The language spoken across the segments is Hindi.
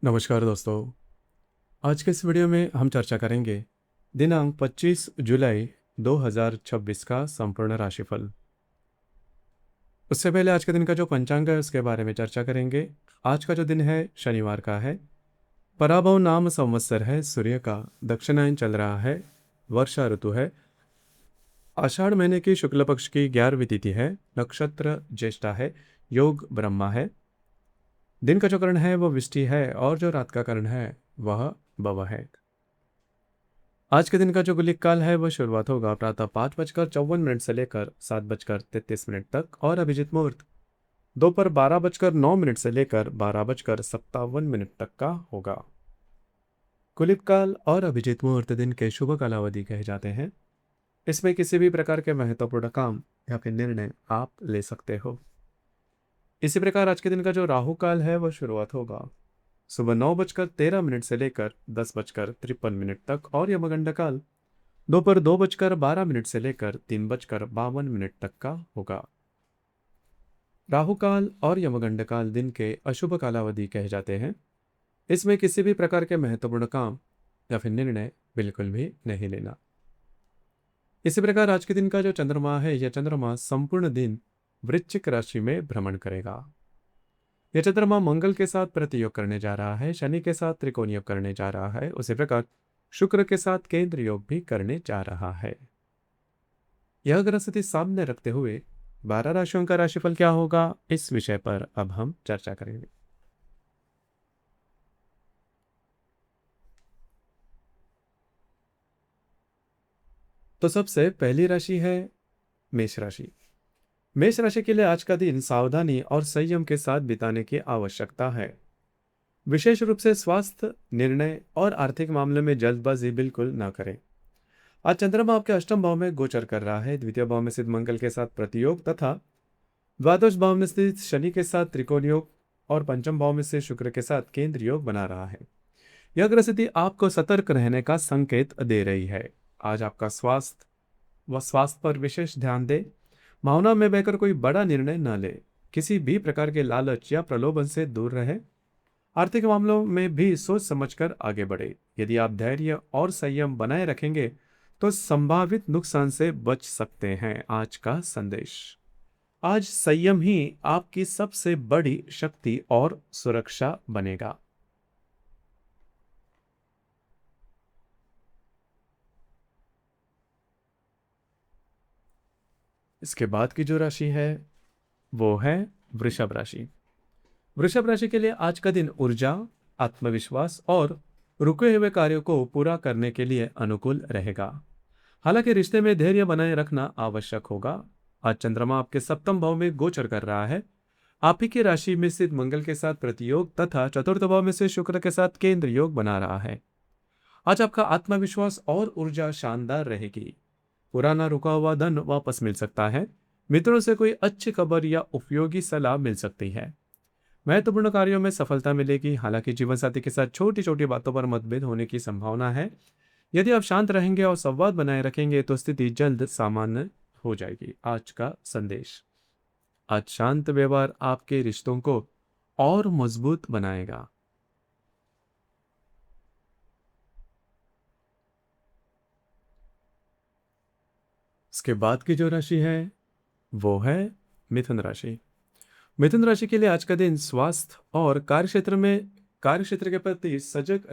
नमस्कार दोस्तों। आज के इस वीडियो में हम चर्चा करेंगे दिनांक 25 जुलाई 2026 का संपूर्ण राशिफल। उससे पहले आज के दिन का जो पंचांग है उसके बारे में चर्चा करेंगे। आज का जो दिन है शनिवार का है। पराभव नाम संवत्सर है, सूर्य का दक्षिणायन चल रहा है, वर्षा ऋतु है। आषाढ़ महीने की शुक्ल पक्ष की 11वीं तिथि है, नक्षत्र ज्येष्ठा है, योग ब्रह्मा है। दिन का जो करण है वो विष्टि है और जो रात का करण है वह भव है। आज के दिन का जो गुलिक काल है वह शुरुआत होगा प्रातः 5:54 से लेकर 7:33 तक और अभिजीत मुहूर्त दोपहर 12:09 से लेकर 12:57 तक का होगा। गुलिक काल और अभिजीत मुहूर्त दिन के शुभ कालावधि कहे जाते हैं। इसमें किसी भी प्रकार के महत्वपूर्ण काम या फिर निर्णय आप ले सकते हो। इसी प्रकार आज के दिन का जो राहु काल है वह शुरुआत होगा सुबह 9:13 से लेकर 10:53 तक और यमगंड काल दोपहर 2:12 से लेकर 3:52 तक का होगा। राहु काल और यमगंड काल दिन के अशुभ कालावधि कहे जाते हैं। इसमें किसी भी प्रकार के महत्वपूर्ण काम या फिर निर्णय बिल्कुल भी नहीं लेना। इसी प्रकार आज के दिन का जो चंद्रमा है यह चंद्रमा संपूर्ण दिन वृश्चिक राशि में भ्रमण करेगा। यह चंद्रमा मंगल के साथ प्रतियोग करने जा रहा है, शनि के साथ त्रिकोण योग करने जा रहा है, उसी प्रकार शुक्र के साथ केंद्र योग भी करने जा रहा है। यह ग्रह स्थिति सामने रखते हुए 12 राशियों का राशिफल क्या होगा, इस विषय पर अब हम चर्चा करेंगे। तो सबसे पहली राशि है मेष राशि। मेष राशि के लिए आज का दिन सावधानी और संयम के साथ बिताने की आवश्यकता है। विशेष रूप से स्वास्थ्य, निर्णय और आर्थिक मामले में जल्दबाजी बिल्कुल न करें। आज चंद्रमा आपके अष्टम भाव में गोचर कर रहा है, द्वितीय भाव में स्थित मंगल के साथ प्रतियोग तथा द्वादश भाव में स्थित शनि के साथ त्रिकोण योग और पंचम भाव में से शुक्र के साथ केंद्र योग बना रहा है। यह ग्रह स्थिति आपको सतर्क रहने का संकेत दे रही है। आज आपका स्वास्थ्य पर विशेष ध्यान दे। भावना में बहकर कोई बड़ा निर्णय न ले। किसी भी प्रकार के लालच या प्रलोभन से दूर रहे। आर्थिक मामलों में भी सोच समझकर आगे बढ़े। यदि आप धैर्य और संयम बनाए रखेंगे तो संभावित नुकसान से बच सकते हैं। आज का संदेश, आज संयम ही आपकी सबसे बड़ी शक्ति और सुरक्षा बनेगा। इसके बाद की जो राशि है वो है वृषभ राशि। वृषभ राशि के लिए आज का दिन ऊर्जा, आत्मविश्वास और रुके हुए कार्यों को पूरा करने के लिए अनुकूल रहेगा। हालांकि रिश्ते में धैर्य बनाए रखना आवश्यक होगा। आज चंद्रमा आपके सप्तम भाव में गोचर कर रहा है। आप ही की राशि में स्थित मंगल के साथ प्रतियोग तथा चतुर्थ भाव में से शुक्र के साथ केंद्र योग बना रहा है। आज आपका आत्मविश्वास और ऊर्जा शानदार रहेगी। पुराना रुका हुआ धन वापस मिल सकता है। मित्रों से कोई अच्छी खबर या उपयोगी सलाह मिल सकती है। महत्वपूर्ण कार्यों में सफलता मिलेगी। हालांकि जीवन साथी के साथ छोटी छोटी बातों पर मतभेद होने की संभावना है। यदि आप शांत रहेंगे और संवाद बनाए रखेंगे तो स्थिति जल्द सामान्य हो जाएगी। आज का संदेश, आज शांत व्यवहार आपके रिश्तों को और मजबूत बनाएगा। इसके बाद की जो राशि है वो है मिथुन राशि। मिथुन राशि के लिए आज का दिन स्वास्थ्य और कार्यक्षेत्र के प्रति सजग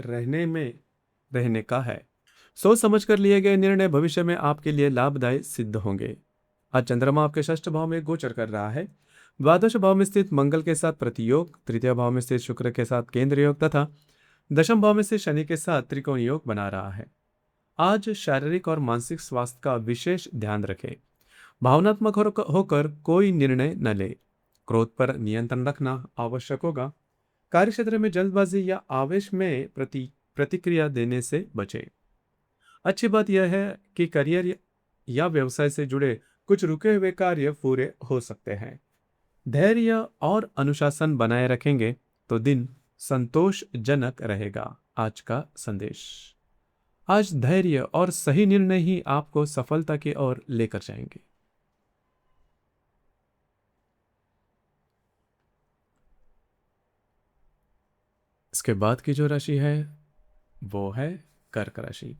रहने का है। सोच समझकर लिए गए निर्णय भविष्य में आपके लिए लाभदायी सिद्ध होंगे। आज चंद्रमा आपके षष्ठ भाव में गोचर कर रहा है। द्वादश भाव में स्थित मंगल के साथ प्रतियोग, तृतीय भाव में स्थित शुक्र के साथ केंद्र योग तथा दशम भाव में स्थित शनि के साथ त्रिकोण योग बना रहा है। आज शारीरिक और मानसिक स्वास्थ्य का विशेष ध्यान रखें। भावनात्मक होकर कोई निर्णय न ले। क्रोध पर नियंत्रण रखना आवश्यक होगा। कार्यक्षेत्र में जल्दबाजी या आवेश में प्रतिक्रिया देने से बचें। अच्छी बात यह है कि करियर या व्यवसाय से जुड़े कुछ रुके हुए कार्य पूरे हो सकते हैं। धैर्य और अनुशासन बनाए रखेंगे तो दिन संतोषजनक रहेगा। आज का संदेश, आज धैर्य और सही निर्णय ही आपको सफलता की ओर लेकर जाएंगे। इसके बाद की जो राशि है वो है कर्क राशि।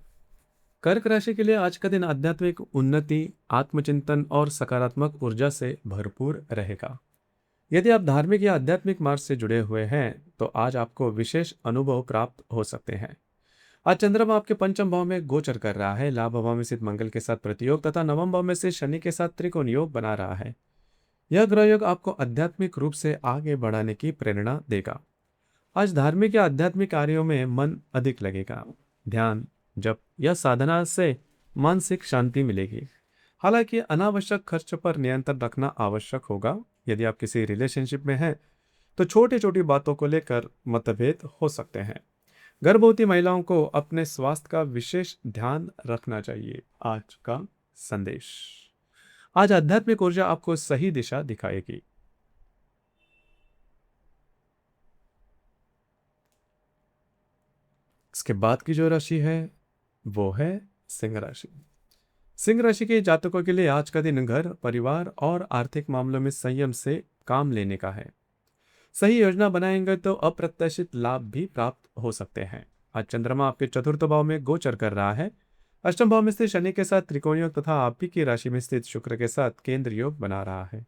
कर्क राशि के लिए आज का दिन आध्यात्मिक उन्नति, आत्मचिंतन और सकारात्मक ऊर्जा से भरपूर रहेगा। यदि आप धार्मिक या आध्यात्मिक मार्ग से जुड़े हुए हैं तो आज आपको विशेष अनुभव प्राप्त हो सकते हैं। आज चंद्रमा आपके पंचम भाव में गोचर कर रहा है, लाभ भाव में स्थित मंगल के साथ प्रतियोग तथा नवम भाव में से शनि के साथ त्रिकोण योग बना रहा है। यह ग्रह योग आपको आध्यात्मिक रूप से आगे बढ़ाने की प्रेरणा देगा। आज धार्मिक या आध्यात्मिक कार्यों में मन अधिक लगेगा। ध्यान, जप या साधना से मानसिक शांति मिलेगी। हालांकि अनावश्यक खर्च पर नियंत्रण रखना आवश्यक होगा। यदि आप किसी रिलेशनशिप में हैं तो छोटी छोटी बातों को लेकर मतभेद हो सकते हैं। गर्भवती महिलाओं को अपने स्वास्थ्य का विशेष ध्यान रखना चाहिए। आज का संदेश, आज आध्यात्मिक ऊर्जा आपको सही दिशा दिखाएगी। इसके बाद की जो राशि है वो है सिंह राशि। सिंह राशि के जातकों के लिए आज का दिन घर, परिवार और आर्थिक मामलों में संयम से काम लेने का है। सही योजना बनाएंगे तो अप्रत्याशित लाभ भी प्राप्त हो सकते हैं। आज चंद्रमा आपके चतुर्थ भाव में गोचर कर रहा है। अष्टम भाव में स्थित शनि के साथ त्रिकोण योग तथा आप ही की राशि में स्थित शुक्र के साथ केंद्र योग बना रहा है।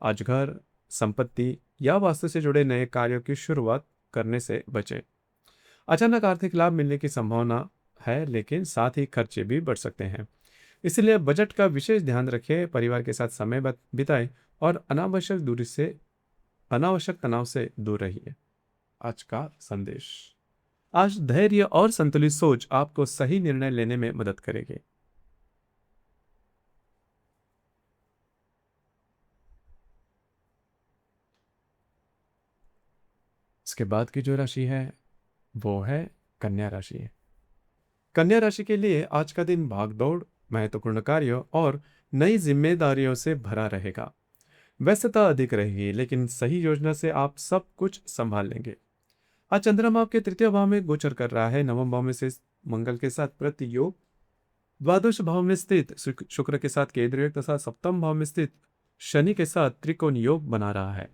आज घर, संपत्ति या वास्तु से जुड़े नए कार्यों की शुरुआत करने से बचें। अचानक आर्थिक लाभ मिलने की संभावना है, लेकिन साथ ही खर्चे भी बढ़ सकते हैं। इसलिए बजट का विशेष ध्यान रखें, परिवार के साथ समय बिताएं और अनावश्यक तनाव से दूर रहिए। आज का संदेश, आज धैर्य और संतुलित सोच आपको सही निर्णय लेने में मदद करेगी। इसके बाद की जो राशि है वो है कन्या राशि। कन्या राशि के लिए आज का दिन भागदौड़, महत्वपूर्ण कार्यों और नई जिम्मेदारियों से भरा रहेगा। व्यस्तता अधिक रहेगी, लेकिन सही योजना से आप सब कुछ संभाल लेंगे। आज चंद्रमा आपके तृतीय भाव में गोचर कर रहा है। नवम भाव में से मंगल के साथ प्रतियोग, द्वादश भाव में स्थित शुक्र के साथ केंद्र योग तथा सप्तम भाव में स्थित शनि के साथ त्रिकोण योग बना रहा है।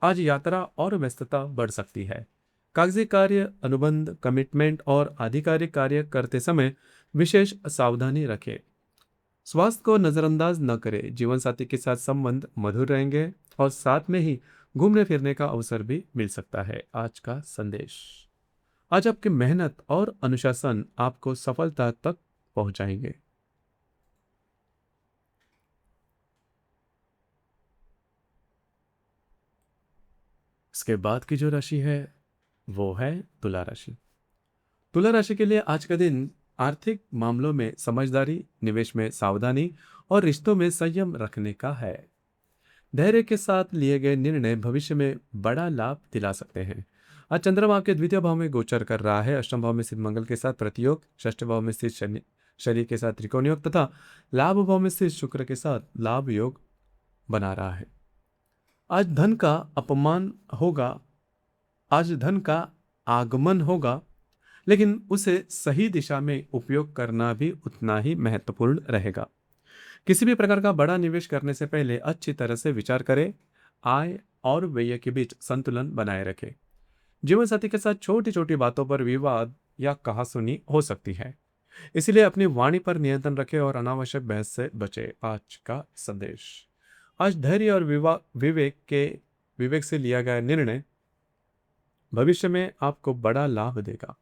आज यात्रा और व्यस्तता बढ़ सकती है। कागजी कार्य, अनुबंध, कमिटमेंट और आधिकारिक कार्य करते समय विशेष सावधानी रखें। स्वास्थ्य को नजरअंदाज न करें। जीवन साथी के साथ संबंध मधुर रहेंगे और साथ में ही घूमने फिरने का अवसर भी मिल सकता है। आज का संदेश, आज आपकी मेहनत और अनुशासन आपको सफलता तक पहुंचाएंगे। इसके बाद की जो राशि है वो है तुला राशि। तुला राशि के लिए आज का दिन आर्थिक मामलों में समझदारी, निवेश में सावधानी और रिश्तों में संयम रखने का है। धैर्य के साथ लिए गए निर्णय भविष्य में बड़ा लाभ दिला सकते हैं। आज चंद्रमा आपके द्वितीय भाव में गोचर कर रहा है। अष्टम भाव में स्थित मंगल के साथ प्रतियोग, षष्ठ भाव में स्थित शनि के साथ त्रिकोण योग तथा लाभ भाव में स्थित शुक्र के साथ लाभ योग बना रहा है। आज धन का अपमान होगा, आज धन का आगमन होगा, लेकिन उसे सही दिशा में उपयोग करना भी उतना ही महत्वपूर्ण रहेगा। किसी भी प्रकार का बड़ा निवेश करने से पहले अच्छी तरह से विचार करें। आय और व्यय के बीच संतुलन बनाए रखें। जीवन साथी के साथ छोटी छोटी बातों पर विवाद या कहासुनी हो सकती है, इसलिए अपनी वाणी पर नियंत्रण रखें और अनावश्यक बहस से बचें। आज का संदेश, आज धैर्य और विवेक से लिया गया निर्णय भविष्य में आपको बड़ा लाभ देगा।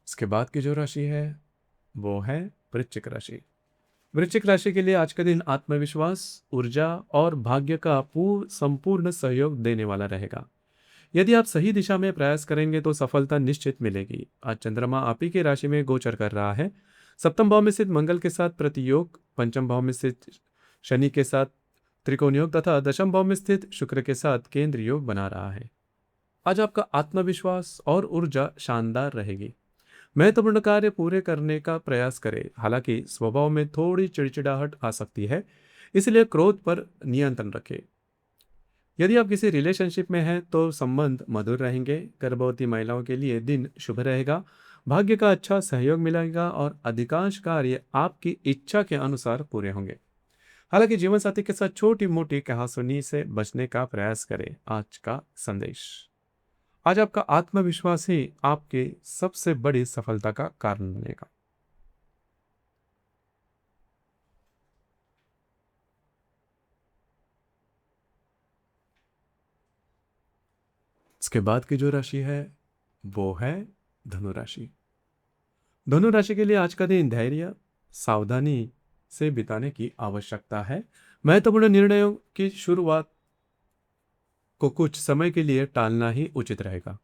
इसके बाद की जो राशि है वो है वृश्चिक राशि। वृश्चिक राशि के लिए आज का दिन आत्मविश्वास, ऊर्जा और भाग्य का संपूर्ण सहयोग देने वाला रहेगा। यदि आप सही दिशा में प्रयास करेंगे तो सफलता निश्चित मिलेगी। आज चंद्रमा आप ही की राशि में गोचर कर रहा है। सप्तम भाव में स्थित मंगल के साथ प्रतियोग, पंचम भाव में स्थित शनि के साथ त्रिकोण योग तथा दशम भाव में स्थित शुक्र के साथ केंद्र योग बना रहा है। आज आपका आत्मविश्वास और ऊर्जा शानदार रहेगी। महत्वपूर्ण कार्य पूरे करने का प्रयास करें। हालांकि स्वभाव में थोड़ी चिड़चिड़ाहट आ सकती है, इसलिए क्रोध पर नियंत्रण रखें। यदि आप किसी रिलेशनशिप में हैं तो संबंध मधुर रहेंगे। गर्भवती महिलाओं के लिए दिन शुभ रहेगा। भाग्य का अच्छा सहयोग मिलेगा और अधिकांश कार्य आपकी इच्छा के अनुसार पूरे होंगे। हालांकि जीवन साथी के साथ छोटी मोटी कहासुनी से बचने का प्रयास करें। आज का संदेश, आज आपका आत्मविश्वास ही आपकी सबसे बड़ी सफलता का कारण बनेगा। इसके बाद की जो राशि है वो है धनु राशि। धनु राशि के लिए आज का दिन धैर्य सावधानी से बिताने की आवश्यकता है। महत्वपूर्ण निर्णयों की शुरुआत को कुछ समय के लिए टालना ही उचित रहेगा।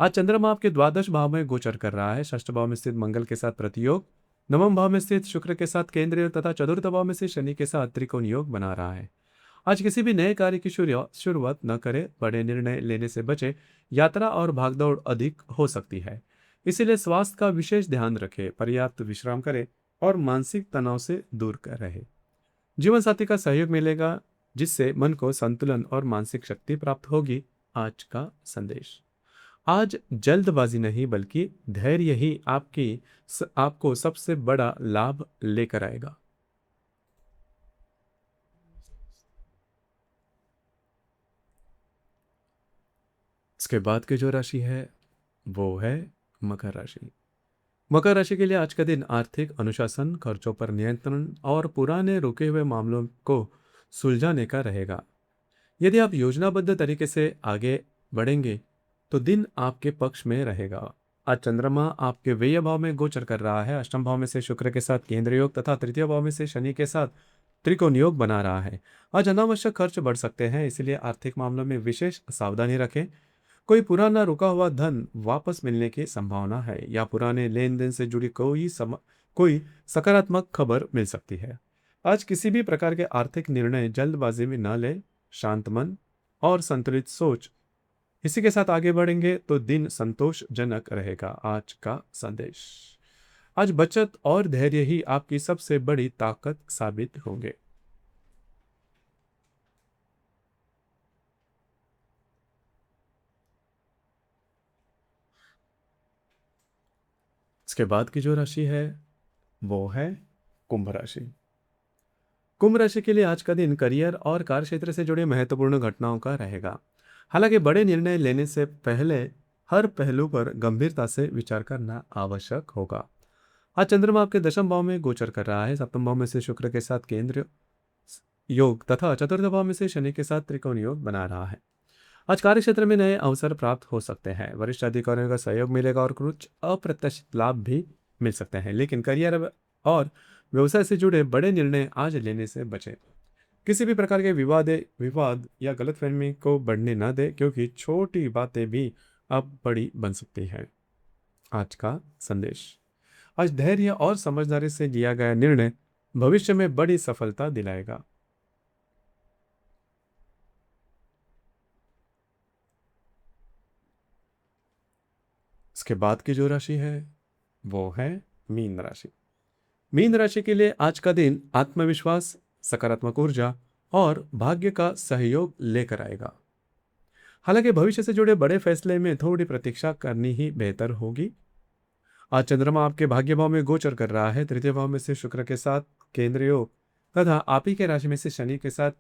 आज चंद्रमा आपके द्वादश भाव में गोचर कर रहा है। षष्ठ भाव में स्थित मंगल के साथ प्रतियोग, नवम भाव में स्थित शुक्र के साथ केंद्रीय तथा चतुर्थ भाव में से शनि के साथ त्रिकोण योग बना रहा है। आज किसी भी नए कार्य की शुरुआत न करें। बड़े निर्णय लेने से बचे। यात्रा और भागदौड़ अधिक हो सकती है, इसीलिए स्वास्थ्य का विशेष ध्यान रखें। पर्याप्त विश्राम करें और मानसिक तनाव से दूर कर रहे। जीवन साथी का सहयोग मिलेगा, जिससे मन को संतुलन और मानसिक शक्ति प्राप्त होगी। आज का संदेश, आज जल्दबाजी नहीं बल्कि धैर्य ही आपको सबसे बड़ा लाभ लेकर आएगा। इसके बाद की जो राशि है वो है मकर राशि। मकर राशि के लिए आज का दिन आर्थिक अनुशासन, खर्चों पर नियंत्रण और पुराने रुके हुए मामलों को सुलझाने का रहेगा। यदि आप योजनाबद्ध तरीके से आगे बढ़ेंगे तो दिन आपके पक्ष में रहेगा। आज चंद्रमा आपके व्यय भाव में गोचर कर रहा है। अष्टम भाव में से शुक्र के साथ केंद्र योग तथा तृतीय भाव में से शनि के साथ त्रिकोण योग बना रहा है। आज अनावश्यक खर्च बढ़ सकते हैं, इसलिए आर्थिक मामलों में विशेष सावधानी रखें। कोई पुराना रुका हुआ धन वापस मिलने की संभावना है या पुराने लेन देन से जुड़ी कोई सकारात्मक खबर मिल सकती है। आज किसी भी प्रकार के आर्थिक निर्णय जल्दबाजी में न लें। शांत मन और संतुलित सोच, इसी के साथ आगे बढ़ेंगे तो दिन संतोषजनक रहेगा। आज का संदेश, आज बचत और धैर्य ही आपकी सबसे बड़ी ताकत साबित होंगे। इसके बाद की जो राशि है वो है कुंभ राशि। कुंभ राशि के लिए आज का दिन करियर और कार्य क्षेत्र से जुड़े महत्वपूर्ण घटनाओं का रहेगा। हालांकि बड़े निर्णय लेने से पहले हर पहलू पर गंभीरता से विचार करना आवश्यक होगा। आज चंद्रमा आपके दशम भाव में गोचर कर रहा है। सप्तम भाव में से शुक्र के साथ केंद्र योग तथा चतुर्थ भाव में से शनि के साथ त्रिकोण योग बना रहा है। आज कार्य क्षेत्र में नए अवसर प्राप्त हो सकते हैं। वरिष्ठ अधिकारियों का सहयोग मिलेगा और कुछ अप्रत्याशित लाभ भी मिल सकते हैं, लेकिन करियर और व्यवसाय से जुड़े बड़े निर्णय आज लेने से बचें। किसी भी प्रकार के विवाद या गलतफहमी को बढ़ने न दें, क्योंकि छोटी बातें भी अब बड़ी बन सकती हैं। आज का संदेश, आज धैर्य और समझदारी से लिया गया निर्णय भविष्य में बड़ी सफलता दिलाएगा। इसके बाद की जो राशि है वो है मीन राशि। मीन राशि के लिए आज का दिन आत्मविश्वास, सकारात्मक ऊर्जा और भाग्य का सहयोग लेकर आएगा। हालांकि भविष्य से जुड़े बड़े फैसले में थोड़ी प्रतीक्षा करनी ही बेहतर होगी। आज चंद्रमा आपके भाग्य भाव में गोचर कर रहा है। तृतीय भाव में से शुक्र के साथ केंद्र योग तथा आप ही के राशि में से शनि के साथ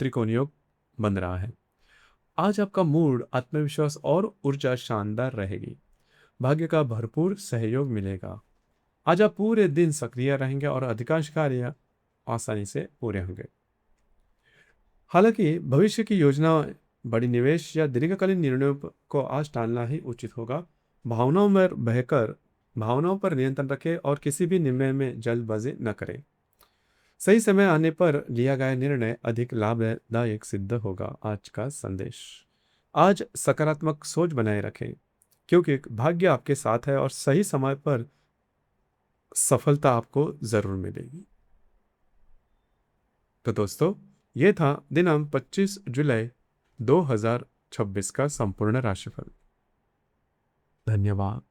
त्रिकोण योग बन रहा है। आज आपका मूड, आत्मविश्वास और ऊर्जा शानदार रहेगी। भाग्य का भरपूर सहयोग मिलेगा। आज आप पूरे दिन सक्रिय रहेंगे और अधिकांश कार्य आसानी से पूरे होंगे। हालांकि भविष्य की योजना, बड़ी निवेश या दीर्घकालीन निर्णयों को आज टालना ही उचित होगा। भावनाओं पर नियंत्रण रखें और किसी भी निर्णय में जल्दबाजी न करें। सही समय आने पर लिया गया निर्णय अधिक लाभदायक सिद्ध होगा। आज का संदेश, आज सकारात्मक सोच बनाए रखें, क्योंकि भाग्य आपके साथ है और सही समय पर सफलता आपको जरूर मिलेगी। तो दोस्तों, ये था दिनांक 25 जुलाई 2026 का संपूर्ण राशिफल। धन्यवाद।